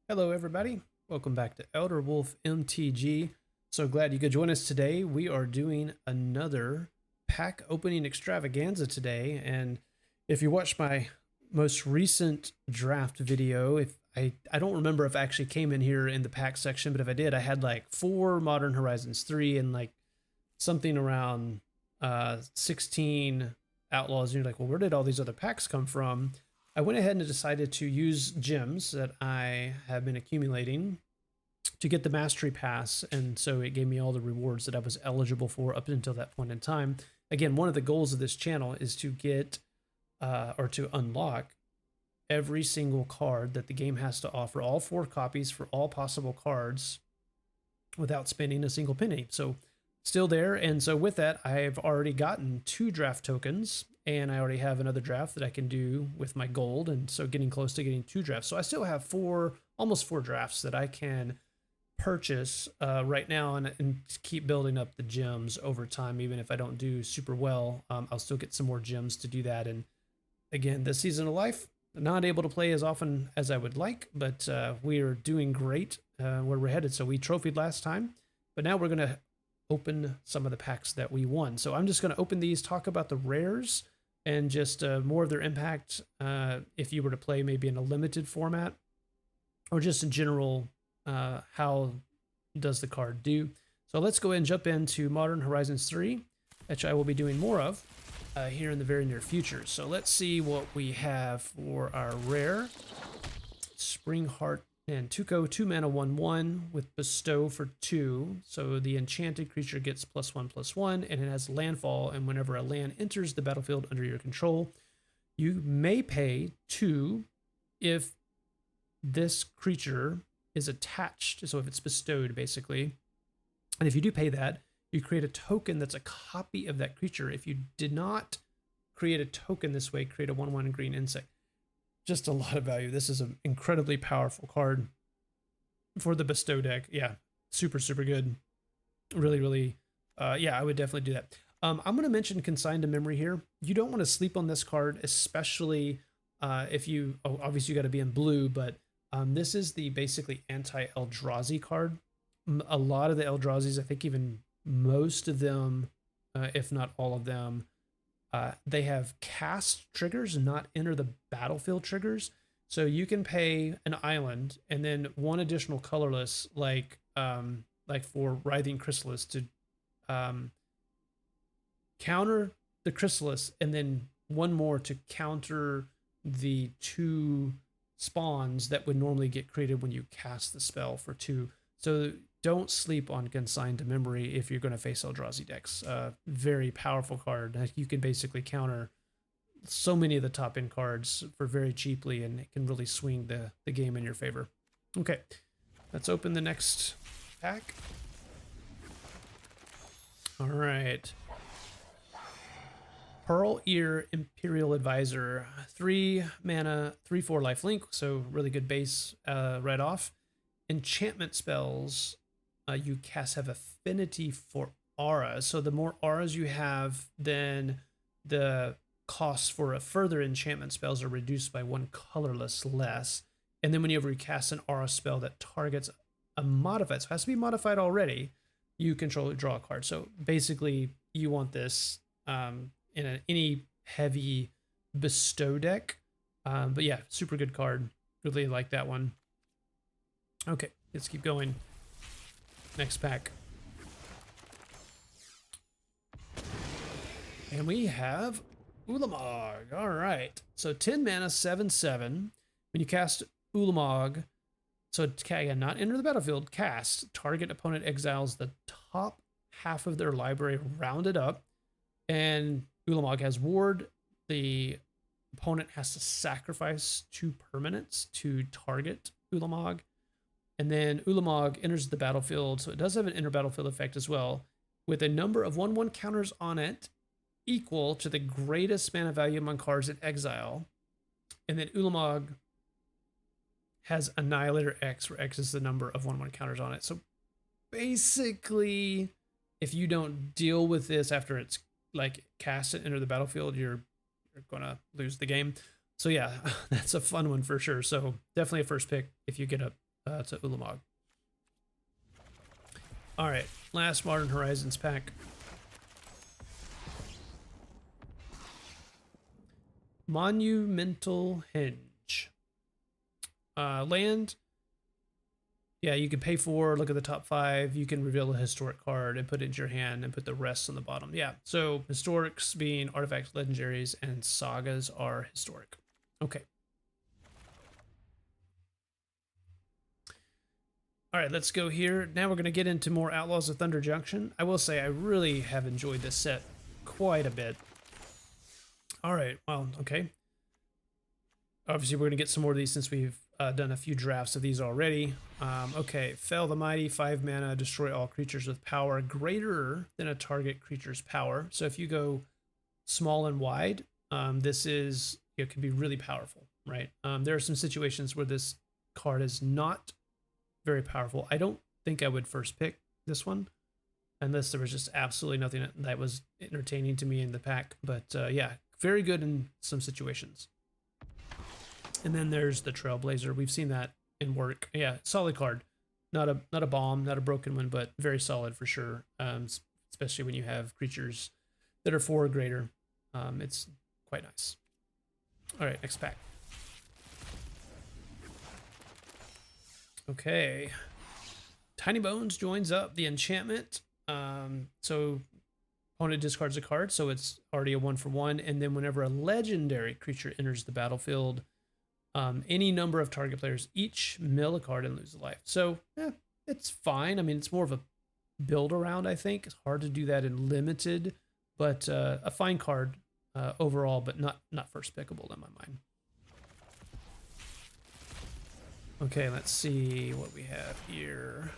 Hello, everybody. Welcome back to Elder Wolf MTG. So glad you could join us today. We are doing another pack opening extravaganza today. And if you watched my most recent draft video, if I don't remember if I actually came in here in the pack section, but if I did, I had like 4 Modern Horizons 3 and like something around 16 Outlaws. And you're like, well, where did all these other packs come from? I went ahead and decided to use gems that I have been accumulating to get the mastery pass, and so it gave me all the rewards that I was eligible for up until that point in time. Again, one of the goals of this channel is to get or to unlock every single card that the game has to offer, all 4 copies for all possible cards without spending a single penny. So still there. And so with that, I've already gotten 2 draft tokens, and I already have another draft that I can do with my gold. And so getting close to getting 2 drafts. So I still have almost 4 drafts that I can purchase right now and keep building up the gems over time. Even if I don't do super well, I'll still get some more gems to do that. And again, this season of life, not able to play as often as I would like, but we are doing great where we're headed. So we trophied last time, but now we're going to open some of the packs that we won. So I'm just going to open these, talk about the rares and just more of their impact if you were to play maybe in a limited format, or just in general, how does the card do. So let's go ahead and jump into Modern Horizons 3, which I will be doing more of here in the very near future. So let's see what we have for our rare. Spring Heart and Tuco, 2 mana, 1/1 with Bestow for 2. So the enchanted creature gets +1/+1, and it has landfall. And whenever a land enters the battlefield under your control, you may pay 2 if this creature is attached. So if it's bestowed, basically. And if you do pay that, you create a token that's a copy of that creature. If you did not create a token this way, create a 1/1 green insect. Just a lot of value. This is an incredibly powerful card for the bestow deck. Yeah, super good. Really, yeah, I would definitely do that. I'm going to mention Consigned to Memory here. You don't want to sleep on this card, especially if you, obviously you got to be in blue, but this is the basically anti-Eldrazi card. A lot of the Eldrazi's, I think even most of them, if not all of them, they have cast triggers, not enter the battlefield triggers. So you can pay an island and then 1 additional colorless, like for Writhing Chrysalis, to counter the Chrysalis, and then 1 more to counter the 2 spawns that would normally get created when you cast the spell for 2. So don't sleep on Consigned to Memory if you're going to face Eldrazi decks. Very powerful card. You can basically counter so many of the top end cards for very cheaply, and it can really swing the game in your favor. Okay, let's open the next pack. All right. Pearl Ear Imperial Advisor, 3 mana, 3/4 lifelink, so really good base right off. Enchantment spells you cast have affinity for auras. So the more auras you have, then the costs for a further enchantment spells are reduced by 1 colorless less. And then whenever you cast an aura spell that targets a modified, so it has to be modified already, you control draw a card. So basically you want this in any heavy bestow deck. But yeah, super good card. Really like that one. Okay, let's keep going. Next pack. And we have Ulamog. All right. So 10 mana, 7/7. When you cast Ulamog, so again, not enter the battlefield, cast, target opponent exiles the top half of their library rounded up. And Ulamog has ward. The opponent has to sacrifice 2 permanents to target Ulamog. And then Ulamog enters the battlefield, so it does have an inner battlefield effect as well, with a number of 1/1 counters on it equal to the greatest mana value among cards in exile. And then Ulamog has Annihilator X, where X is the number of 1/1 counters on it. So basically, if you don't deal with this after it's like cast and enter the battlefield, you're gonna lose the game. So yeah, that's a fun one for sure. So definitely a first pick if you get a to Ulamog. All right, last Modern Horizons pack. Monumental Henge. Land. Yeah, you can pay for, look at the top 5. You can reveal a historic card and put it into your hand and put the rest on the bottom. Yeah, so historics being artifacts, legendaries, and sagas are historic. Okay. All right, let's go here. Now we're going to get into more Outlaws of Thunder Junction. I will say I really have enjoyed this set quite a bit. All right, well, okay. Obviously, we're going to get some more of these since we've done a few drafts of these already. Okay, Fell the Mighty, 5 mana, destroy all creatures with power greater than a target creature's power. So if you go small and wide, this is, it can be really powerful, right? There are some situations where this card is not very powerful. I don't think I would first pick this one unless there was just absolutely nothing that was entertaining to me in the pack. But yeah, very good in some situations. And then there's the Trailblazer. We've seen that in work. Yeah, solid card. Not a bomb, not a broken one, but very solid for sure. Especially when you have creatures that are 4 or greater. It's quite nice. All right, next pack. Okay. Tiny Bones joins up the enchantment. So opponent discards a card, so it's already a 1-for-1. And then whenever a legendary creature enters the battlefield, any number of target players each mill a card and lose a life. So it's fine. I mean, it's more of a build around, I think. It's hard to do that in limited, but a fine card overall, but not first pickable in my mind. Okay, let's see what we have here.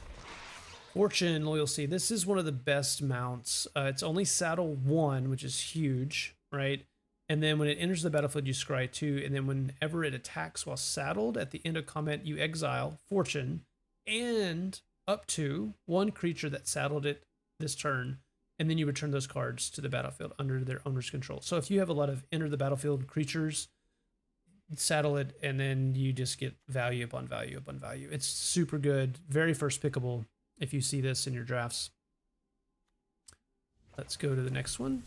Fortune Loyalty. This is one of the best mounts. It's only saddle 1, which is huge, right? And then when it enters the battlefield, you scry 2. And then whenever it attacks while saddled, at the end of combat, you exile Fortune and up to 1 creature that saddled it this turn. And then you return those cards to the battlefield under their owner's control. So if you have a lot of enter the battlefield creatures, saddle it, and then you just get value upon value upon value. It's super good. Very first pickable if you see this in your drafts. Let's go to the next one.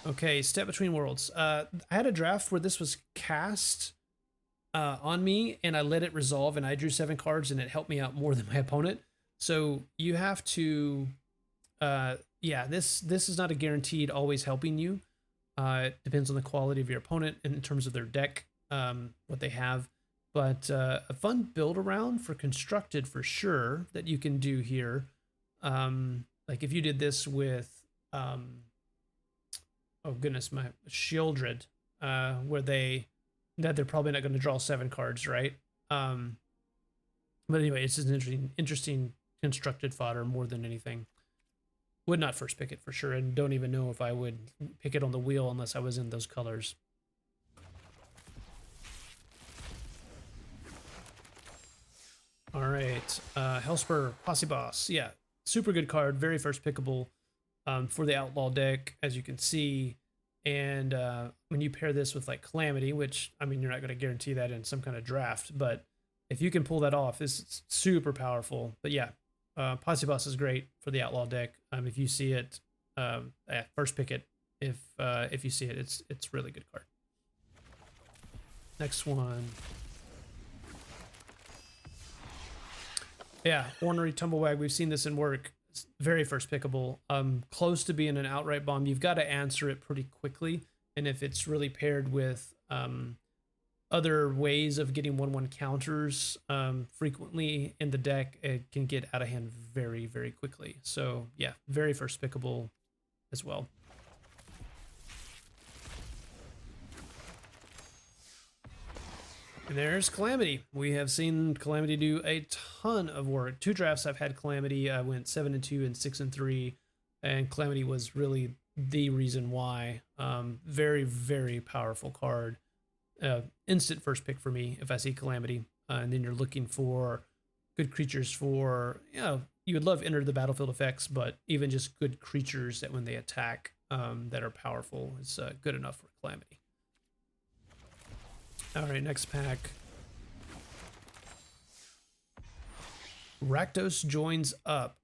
Okay, Step Between Worlds. I had a draft where this was cast on me, and I let it resolve, and I drew 7 cards, and it helped me out more than my opponent. So you have to, yeah, this is not a guaranteed always helping you. It depends on the quality of your opponent and in terms of their deck, what they have. But a fun build around for constructed for sure that you can do here. Like if you did this with, oh goodness, my Shieldred, where they're probably not going to draw 7 cards, right? But anyway, it's just an interesting constructed fodder more than anything. Would not first pick it for sure, and don't even know if I would pick it on the wheel unless I was in those colors. All right, Hellspur Posse Boss. Yeah, super good card, very first pickable for the Outlaw deck, as you can see. And when you pair this with like Calamity, which, I mean, you're not going to guarantee that in some kind of draft, but if you can pull that off, it's super powerful. But yeah, Posse Boss is great for the Outlaw deck. If you see it, first pick it. If you see it, it's really good card. Next one. Yeah, Ornery Tumblewag. We've seen this in work. It's very first pickable. Close to being an outright bomb. You've got to answer it pretty quickly. And if it's really paired with other ways of getting 1/1 counters frequently in the deck, it can get out of hand very, very quickly. So yeah, very first pickable as well. And there's Calamity. We have seen Calamity do a ton of work. 2 drafts I've had Calamity. I went 7-2 and 6-3, and Calamity was really the reason why. Very, very powerful card. Instant first pick for me if I see Calamity. And then you're looking for good creatures for, you know, you would love enter the battlefield effects, but even just good creatures that when they attack that are powerful is good enough for Calamity. All right, next pack. Rakdos joins up.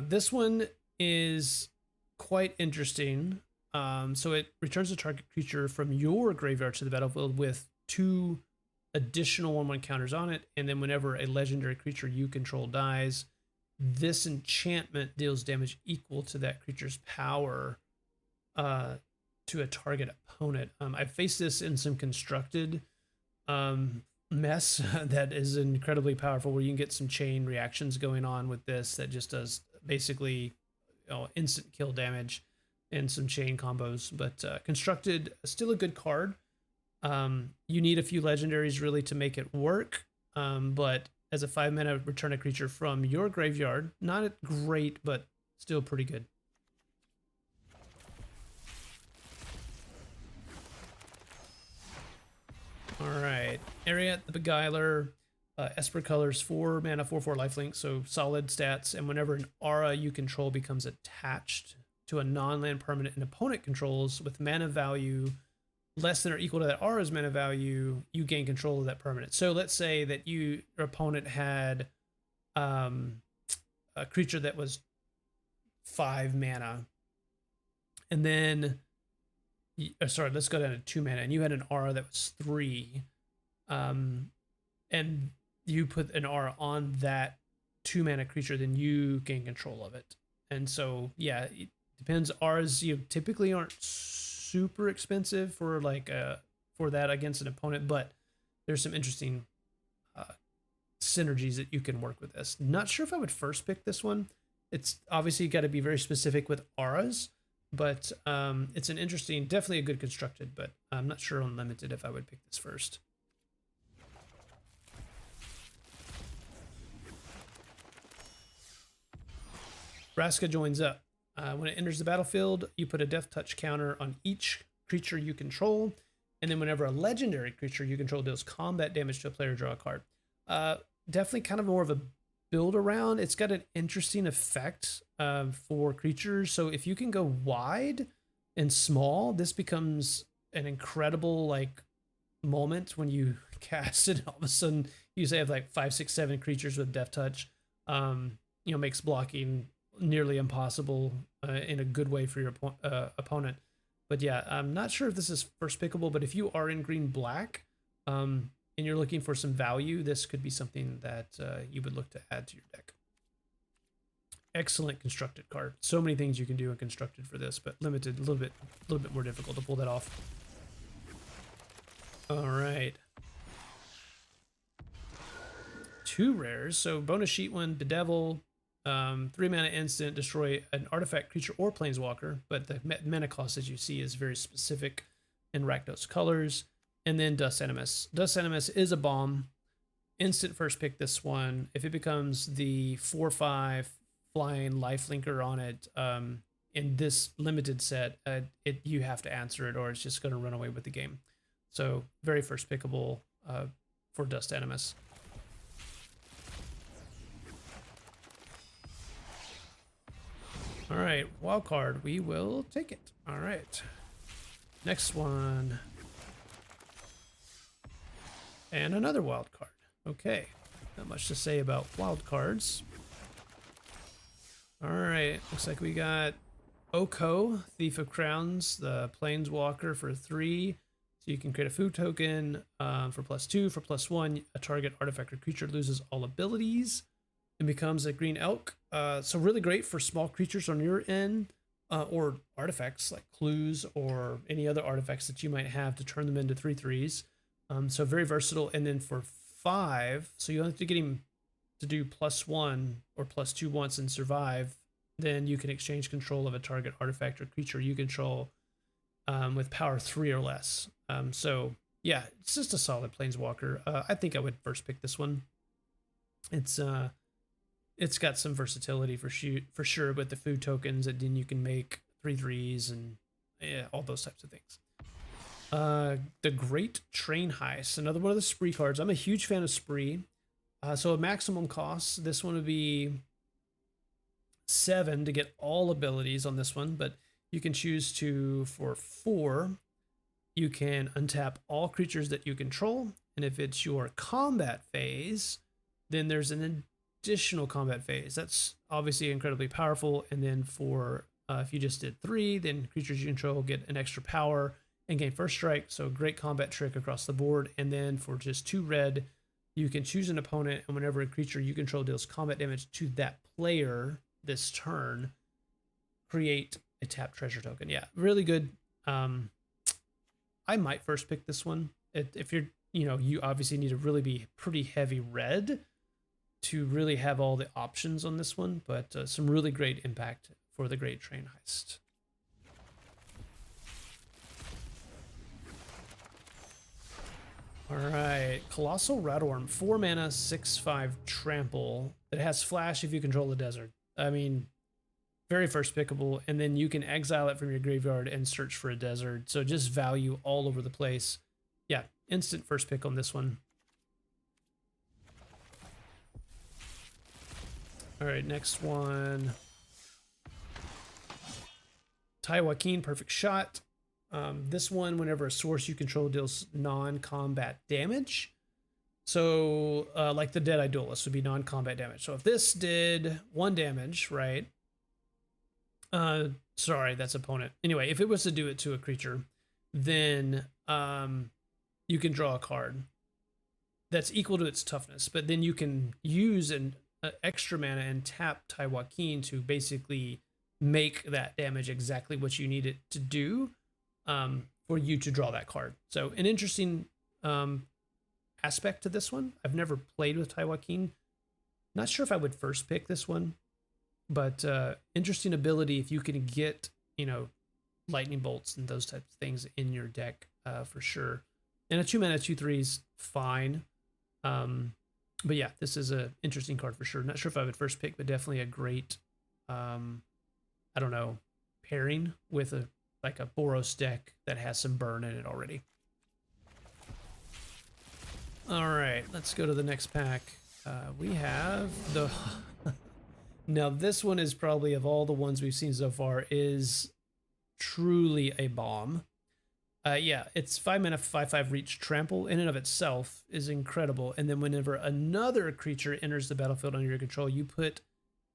This one is quite interesting. So it returns a target creature from your graveyard to the battlefield with 2 additional 1/1 counters on it, and then whenever a legendary creature you control dies, this enchantment deals damage equal to that creature's power to a target opponent. I faced this in some constructed mess that is incredibly powerful, where you can get some chain reactions going on with this that just does basically instant kill damage and some chain combos. But constructed, still a good card. You need a few legendaries really to make it work, but as a 5-mana, return a creature from your graveyard. Not great, but still pretty good. All right, Ariat the Beguiler, Esper colors, 4 mana, 4/4 lifelink, so solid stats. And whenever an aura you control becomes attached to a non-land permanent an opponent controls with mana value less than or equal to that aura's mana value, you gain control of that permanent. So let's say that your opponent had a creature that was 5 mana, and then sorry, let's go down to 2 mana, and you had an aura that was 3, and you put an aura on that 2 mana creature, then you gain control of it. And so yeah, it depends. Auras typically aren't super expensive for for that against an opponent, but there's some interesting synergies that you can work with this. Not sure if I would first pick this one. It's obviously got to be very specific with auras, but it's an interesting, definitely a good constructed, but I'm not sure on limited if I would pick this first. Vraska joins up. When it enters the battlefield, you put a death touch counter on each creature you control, and then whenever a legendary creature you control deals combat damage to a player, draw a card. Definitely kind of more of a build around. It's got an interesting effect for creatures. So if you can go wide and small, this becomes an incredible moment when you cast it. All of a sudden, you say have 5, 6, 7 creatures with death touch. Makes blocking nearly impossible in a good way for your opponent. But yeah, I'm not sure if this is first pickable, but if you are in green black and you're looking for some value, this could be something that you would look to add to your deck. Excellent constructed card. So many things you can do in constructed for this, but limited, a little bit more difficult to pull that off. All right. 2 rares. So bonus sheet 1, Bedevil. 3 mana instant, destroy an artifact, creature, or planeswalker, but the mana cost, as you see, is very specific in Rakdos colors. And then Dust Animus. Dust Animus is a bomb. Instant first pick this one. If it becomes the 4/5 flying lifelinker on it in this limited set, you have to answer it or it's just going to run away with the game. So very first pickable for Dust Animus. All right, wild card. We will take it. All right. Next one. And another wild card. Okay. Not much to say about wild cards. All right. Looks like we got Oko, Thief of Crowns, the Planeswalker for 3. So you can create a food token for +2. For +1, a target artifact or creature loses all abilities and becomes a green elk. So really great for small creatures on your end or artifacts like clues or any other artifacts that you might have to turn them into 3/3s. So very versatile. And then for 5, so you have to get him to do +1 or +2 once and survive. Then you can exchange control of a target artifact or creature you control with power 3 or less. So yeah, it's just a solid planeswalker. I think I would first pick this one. It's got some versatility for sure with the food tokens, and then you can make 3/3s and all those types of things. The Great Train Heist, another one of the spree cards. I'm a huge fan of spree. So a maximum cost, this one would be 7 to get all abilities on this one, but you can choose to, for 4, you can untap all creatures that you control. And if it's your combat phase, then there's an additional combat phase. That's obviously incredibly powerful. And then for if you just did 3, then creatures you control get an extra power and gain first strike. So great combat trick across the board. And then for just 2 red, you can choose an opponent, and whenever a creature you control deals combat damage to that player this turn, create a tapped treasure token. Yeah, really good. I might first pick this one. If you're, you obviously need to really be pretty heavy red to really have all the options on this one, but some really great impact for the Great Train Heist. All right, Colossal Rattlworm, 4 mana, 6/5 trample. It has flash if you control the desert. I mean, very first pickable, and then you can exile it from your graveyard and search for a desert. So just value all over the place. Yeah, instant first pick on this one. All right, next one. Ty Joaquin, Perfect Shot. This one, whenever a source you control deals non-combat damage. So like the Deadeye Duelist would be non-combat damage. So if this did 1 damage, right? Sorry, that's opponent. Anyway, if it was to do it to a creature, then you can draw a card that's equal to its toughness. But then you can use an extra mana and tap Ty Joaquin to basically make that damage exactly what you need it to do. For you to draw that card. So an interesting aspect to this one. I've never played with Ty Joaquin. Not sure if I would first pick this one, but interesting ability if you can get, lightning bolts and those types of things in your deck for sure. And a 2 mana 2/3 is fine. But yeah, this is an interesting card for sure. Not sure if I would first pick, but definitely a great, pairing with a Boros deck that has some burn in it already. All right, let's go to the next pack. We have the... Now, this one is probably, of all the ones we've seen so far, is truly a bomb. Yeah, it's 5 mana, 5/5 reach trample. In and of itself is incredible. And then whenever another creature enters the battlefield under your control, you put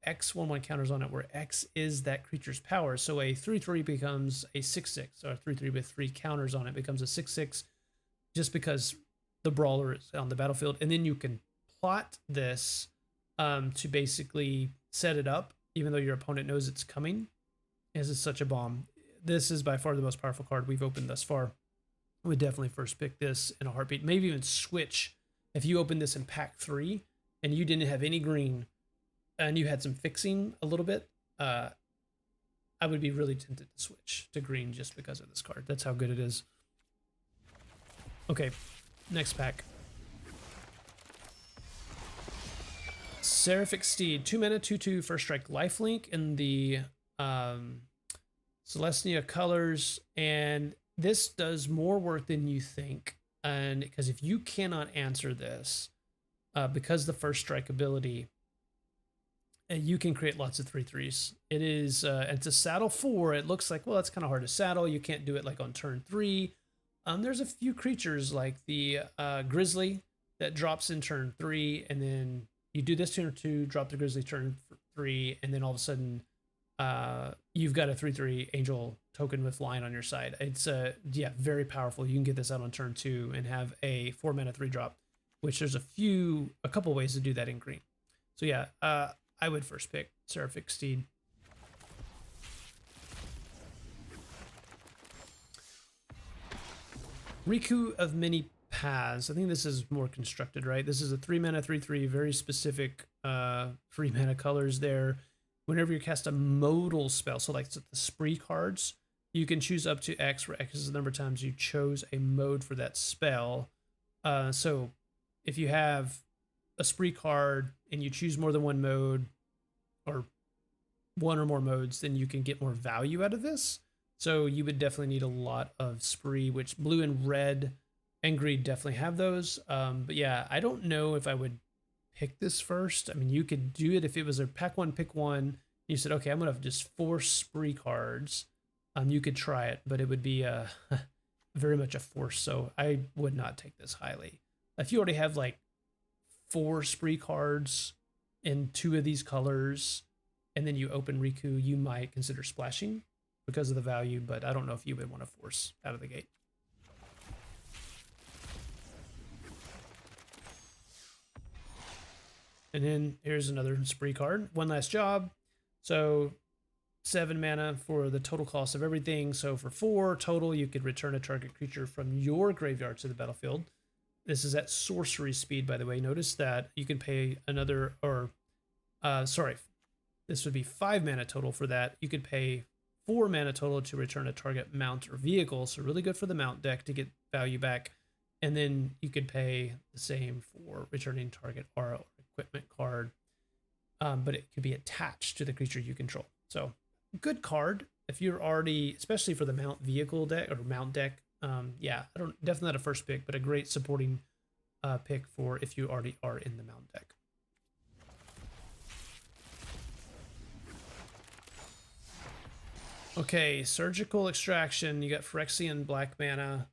X 1/1 counters on it, where X is that creature's power. So a 3/3 becomes a 6/6, or a 3/3 with 3 counters on it becomes a 6/6, just because the brawler is on the battlefield. And then you can plot this to basically set it up, even though your opponent knows it's coming. This is such a bomb. This is by far the most powerful card we've opened thus far. I would definitely first pick this in a heartbeat. Maybe even switch. If you open this in pack 3 and you didn't have any green, and you had some fixing a little bit, I would be really tempted to switch to green just because of this card. That's how good it is. Okay, next pack. Seraphic Steed, 2 mana, 2/2, first strike, lifelink in the Celestia colors, and this does more work than you think. And because if you cannot answer this, because the first strike ability, you can create lots of 3/3s. It is, it's a saddle 4. It looks like, well, that's kind of hard to saddle. You can't do it like on turn 3. There's a few creatures like the Grizzly that drops in turn 3, and then you do this turn 2, drop the Grizzly turn 3, and then all of a sudden you've got a 3/3 angel token with flying on your side. It's yeah, very powerful. You can get this out on turn 2 and have a 4 mana 3-drop, which there's a couple ways to do that in green. So yeah, I would first pick Seraphic Steed. Riku of Many Paths. I think this is more constructed, right? This is a 3 mana 3/3, very specific 3 mana colors there. Whenever you cast a modal spell, so like the spree cards, you can choose up to X, where X is the number of times you chose a mode for that spell. So if you have a spree card and you choose more than one mode, or one or more modes, then you can get more value out of this. So you would definitely need a lot of spree, which blue and red and green definitely have those. But yeah, I don't know if I would pick this first. I mean, you could do it if it was a pack 1, pick 1. You said, okay, I'm going to just force spree cards. You could try it, but it would be very much a force, so I would not take this highly. If you already have like 4 spree cards in 2 of these colors, and then you open Riku, you might consider splashing because of the value, but I don't know if you would want to force out of the gate. And then here's another spree card. One last job. So 7 mana for the total cost of everything. So for 4 total, you could return a target creature from your graveyard to the battlefield. This is at sorcery speed, by the way. Notice that you can pay another, or sorry, this would be 5 mana total for that. You could pay 4 mana total to return a target mount or vehicle. So really good for the mount deck to get value back. And then you could pay the same for returning target aura or equipment card. But it could be attached to the creature you control. So good card if you're already, especially for the mount vehicle deck or mount deck. Yeah, definitely not a first pick, but a great supporting pick for if you already are in the mount deck. Okay, surgical extraction. You got Phyrexian black mana,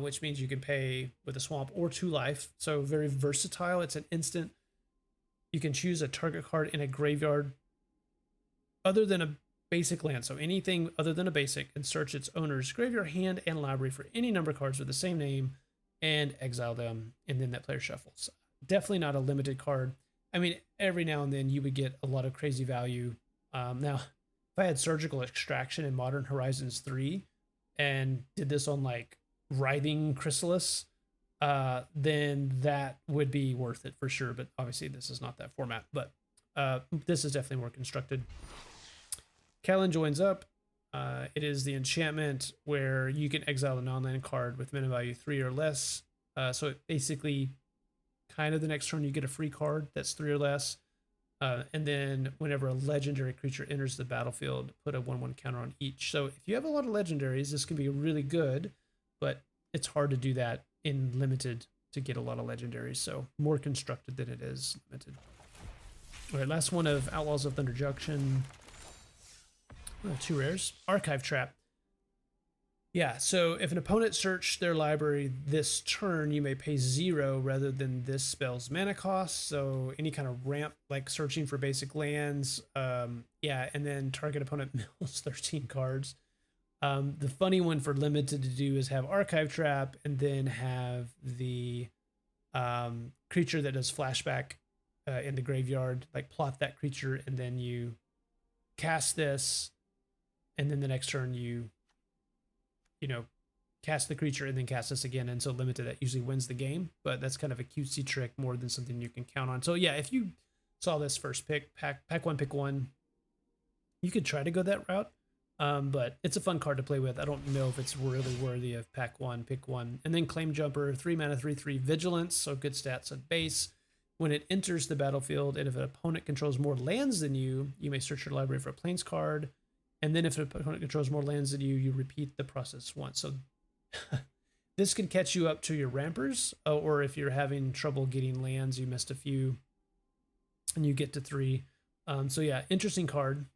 which means you can pay with a swamp or 2 life. So very versatile. It's an instant. You can choose a target card in a graveyard other than a basic land. So anything other than a basic, and search its owner's graveyard, hand, and library for any number of cards with the same name and exile them. And then that player shuffles. Definitely not a limited card. I mean, every now and then you would get a lot of crazy value. Now, if I had surgical extraction in Modern Horizons 3 and did this on like Writhing Chrysalis, then that would be worth it for sure. But obviously this is not that format, but this is definitely more constructed. Kellen joins up. It is the enchantment where you can exile a non-land card with mana value 3 or less. So it basically kind of the next turn you get a free card that's 3 or less. And then whenever a legendary creature enters the battlefield, put a 1/1 counter on each. So if you have a lot of legendaries, this can be really good, but it's hard to do that in limited to get a lot of legendaries. So more constructed than it is limited. All right, last one of Outlaws of Thunder Junction. 2 rares. Archive Trap. Yeah, so if an opponent searched their library this turn, you may pay 0 rather than this spell's mana cost. So any kind of ramp, like searching for basic lands. Yeah, and then target opponent mills 13 cards. The funny one for limited to do is have Archive Trap and then have the creature that does flashback in the graveyard, like plot that creature, and then you cast this, and then the next turn you cast the creature and then cast this again. And so limited, that usually wins the game, but that's kind of a cutesy trick more than something you can count on. So yeah, if you saw this first pick, pack 1, pick 1, you could try to go that route. But it's a fun card to play with. I don't know if it's really worthy of pack 1, pick 1. And then Claim Jumper, 3 mana, 3/3 vigilance. So good stats at base. When it enters the battlefield, and if an opponent controls more lands than you, you may search your library for a plains card. And then if an opponent controls more lands than you repeat the process once. So this can catch you up to your rampers, or if you're having trouble getting lands, you missed a few, and you get to 3. So yeah, interesting card.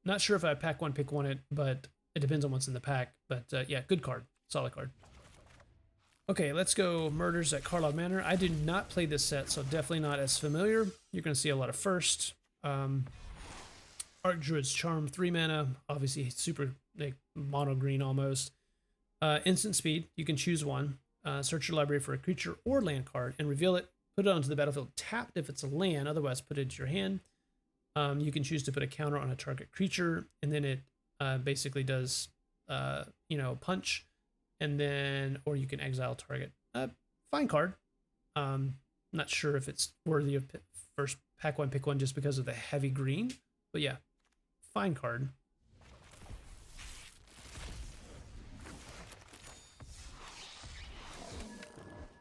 Not sure if I pack 1, pick 1 it, but it depends on what's in the pack. But yeah, good card, solid card. Okay, let's go Murders at Carlisle Manor. I did not play this set, so definitely not as familiar. You're going to see a lot of first. Archdruid's Charm, 3 mana, obviously super like mono green almost. Instant speed, you can choose one. Search your library for a creature or land card and reveal it. Put it onto the battlefield tapped if it's a land, otherwise put it into your hand. You can choose to put a counter on a target creature, and then it basically does punch, and then or you can exile target. Fine card. Not sure if it's worthy of first pack 1, pick 1 just because of the heavy green, but yeah, fine card.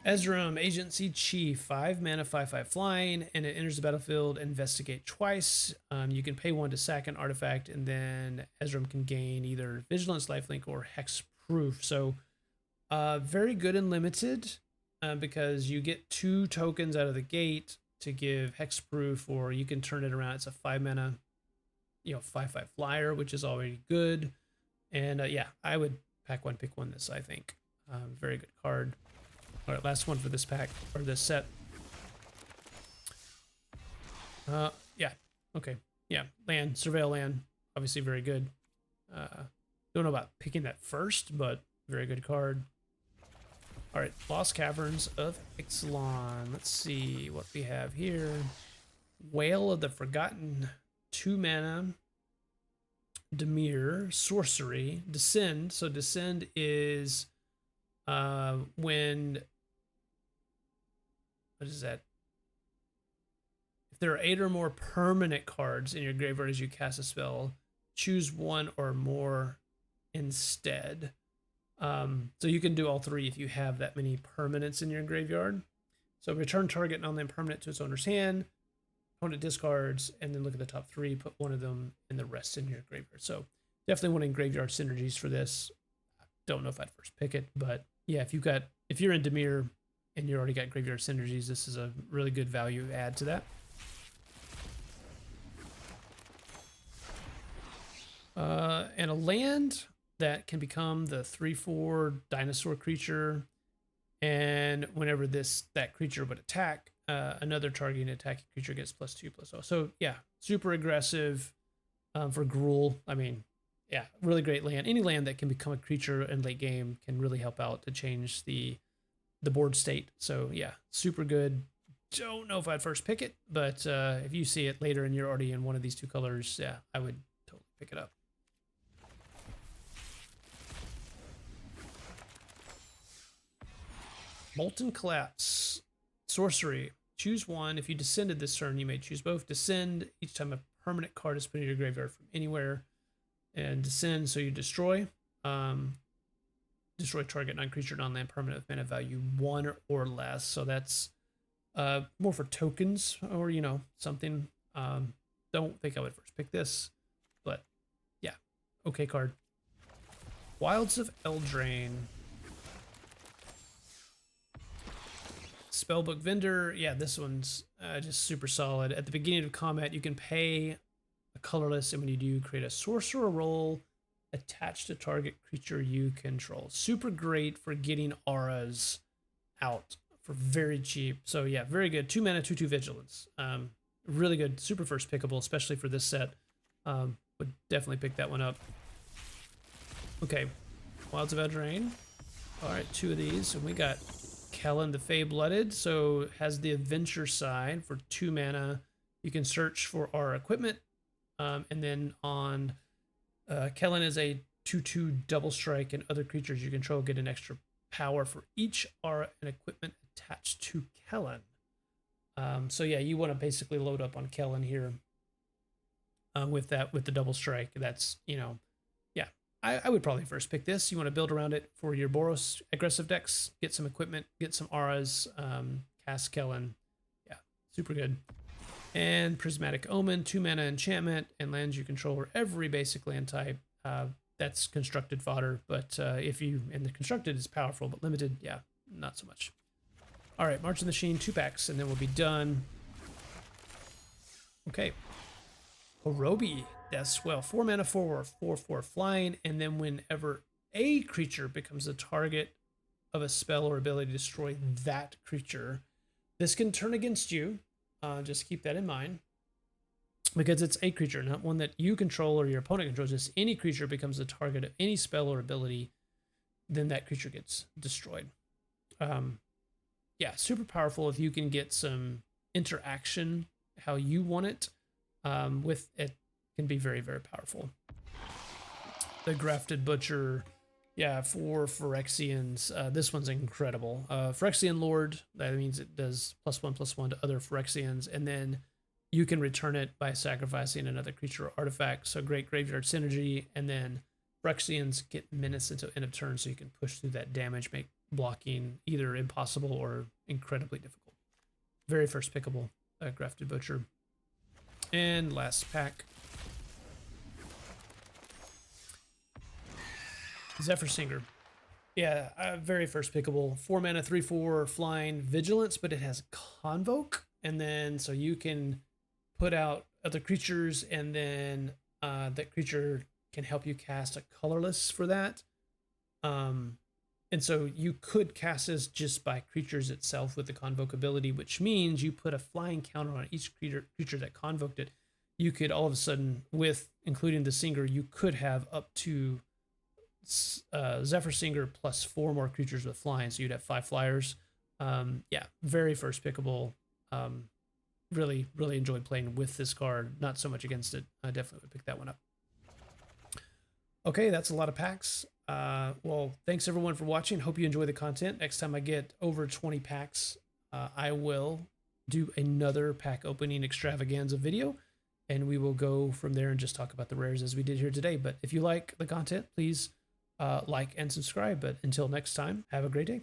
Ezram, Agency Chief, 5 mana, 5/5 flying, and it enters the battlefield. Investigate twice. You can pay 1 to sack an artifact, and then Ezram can gain either Vigilance, Lifelink, or Hexproof. So very good and limited because you get 2 tokens out of the gate to give Hexproof, or you can turn it around. It's a 5 mana, 5/5 flyer, which is already good. And yeah, I would pack one, pick one this, I think. Very good card. All right, last one for this pack, or this set. Yeah, okay. Yeah, land, surveil land, obviously very good. Don't know about picking that first, but very good card. All right, Lost Caverns of Ixalan. Let's see what we have here. Whale of the Forgotten, 2 mana. Demir, sorcery, descend. So descend is when, what is that? If there are 8 or more permanent cards in your graveyard as you cast a spell, choose 1 or more instead. So you can do all 3 if you have that many permanents in your graveyard. So return target non-land permanent to its owner's hand, opponent discards, and then look at the top 3, put 1 of them and the rest in your graveyard. So definitely wanting graveyard synergies for this. Don't know if I'd first pick it, but yeah, if you're in Demir and you already got graveyard synergies, this is a really good value add to that. And a land that can become the 3/4 dinosaur creature, and whenever that creature would attack, another targeting attacking creature gets +2/+0. So yeah, super aggressive for Gruul. I mean, yeah, really great land. Any land that can become a creature in late game can really help out to change the board state. So yeah, super good. Don't know if I'd first pick it, but if you see it later and you're already in one of these 2 colors, yeah, I would totally pick it up. Molten Collapse, sorcery. Choose 1. If you descended this turn, you may choose both. Descend each time a permanent card is put in your graveyard from anywhere. And descend, so you destroy. Destroy target non-creature, non-land permanent with mana value 1 or less. So that's more for tokens or, something. Don't think I would first pick this, but yeah, okay card. Wilds of Eldraine. Spellbook Vendor, yeah, this one's just super solid. At the beginning of combat, you can pay a colorless, and when you do, create a sorcerer role attached to target creature you control. Super great for getting auras out for very cheap. So yeah, very good. 2 mana, 2/2 vigilance. Really good, super first pickable, especially for this set. Would definitely pick that one up. Okay, Wilds of Eldraine. All right, 2 of these, and we got Kellen the Fey-Blooded, so has the adventure side for 2 mana. You can search for our equipment, and then on Kellen is a 2/2 double strike, and other creatures you control get an extra power for each aura and equipment attached to Kellen. So yeah, you want to basically load up on Kellen here with the double strike. That's, yeah, I would probably first pick this. You want to build around it for your Boros aggressive decks, get some equipment, get some auras, cast Kellen. Yeah, super good. And Prismatic Omen, 2 mana enchantment, and lands you control are every basic land type. That's constructed fodder, but and the constructed is powerful but limited, yeah, not so much. All right, March of the Machine, 2 packs, and then we'll be done. Okay. Orobi, Deathswell, 4 mana, 4/4 flying, and then whenever a creature becomes the target of a spell or ability to destroy that creature, this can turn against you. Just keep that in mind, because it's a creature, not one that you control or your opponent controls. Just any creature becomes the target of any spell or ability, then that creature gets destroyed. Yeah, super powerful if you can get some interaction how you want it. With it can be very, very powerful. The Grafted Butcher, yeah, for Phyrexians. This one's incredible. Phyrexian Lord, that means it does +1/+1 to other Phyrexians, and then you can return it by sacrificing another creature or artifact. So great graveyard synergy, and then Phyrexians get menace until end of turn, so you can push through that damage, make blocking either impossible or incredibly difficult. Very first pickable, Grafted Butcher. And last pack. Zephyr Singer. Yeah, very first pickable. 4 mana, 3/4 flying vigilance, but it has Convoke. And then so you can put out other creatures, and then that creature can help you cast a colorless for that. And so you could cast this just by creatures itself with the convoke ability, which means you put a flying counter on each creature that convoked it. You could all of a sudden, with including the Singer, you could have up to Zephyr Singer plus 4 more creatures with flying. So you'd have 5 flyers. Yeah, very first pickable. Really enjoyed playing with this card. Not so much against it. I definitely would pick that one up. Okay, that's a lot of packs. Well, thanks everyone for watching. Hope you enjoy the content. Next time I get over 20 packs, I will do another pack opening extravaganza video, and we will go from there and just talk about the rares as we did here today. But if you like the content, please like and subscribe. But until next time, have a great day.